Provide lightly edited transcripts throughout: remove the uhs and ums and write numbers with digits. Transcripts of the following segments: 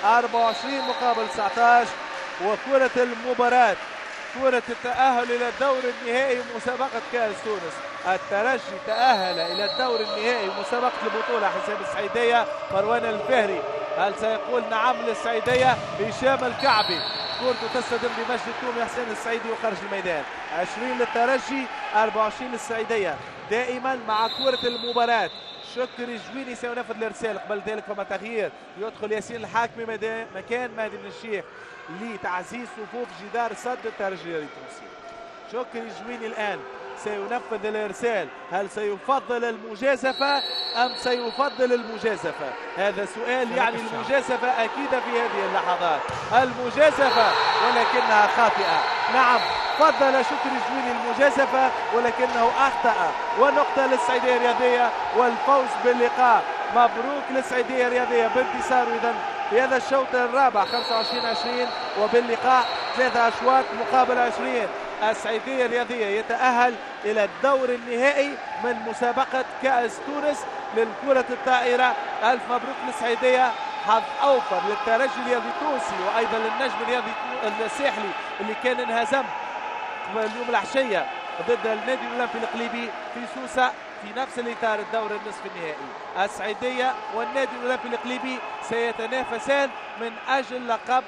24 مقابل 19. وكرة المباراة كرة التأهل إلى الدور النهائي مسابقة كأس تونس. الترجي تأهل إلى الدور النهائي مسابقة البطولة حساب السعيدية. مروان الفهري هل سيقول نعم للسعيدية؟ هشام الكعبي كرته تصطدم بمجد التومي. حسين السعيدي وخرج الميدان. 20 للترجي 24 للسعيدية. دائما مع كرة المباراة شكري جويني سينفذ الارسال. قبل ذلك فما تغيير، يدخل ياسين الحاكمي مكان مهدي بن الشيخ لتعزيز صفوف جدار صد الترجي التونسي. شكري جويني الان سينفذ الارسال. هل سيفضل المجازفه ام سيفضل المجازفه؟ هذا سؤال. يعني المجازفه اكيده في هذه اللحظات. المجازفه ولكنها خاطئه. نعم فضل شكري جويني المجازفه ولكنه اخطا. ونقطه للسعيديه الرياضيه والفوز باللقاء. مبروك للسعيديه الرياضيه بانتصار اذا في هذا الشوط الرابع 25-20 وباللقاء 3 أشواط مقابل 20. السعيدية الرياضية يتأهل إلى الدور النهائي من مسابقة كأس تونس للكرة الطائرة. ألف مبروك للسعيدية. حظ أوفر للترجي الرياضي التونسي وأيضا للنجم الرياضي الساحلي اللي كان انهزم اليوم العشية ضد النادي الأولمبي الإقليمي في سوسة في نفس الإطار الدور النصف النهائي. السعيدية والنادي الأولمبي الإقليمي سيتنافسان من أجل لقب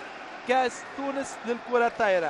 كأس تونس للكرة الطائرة.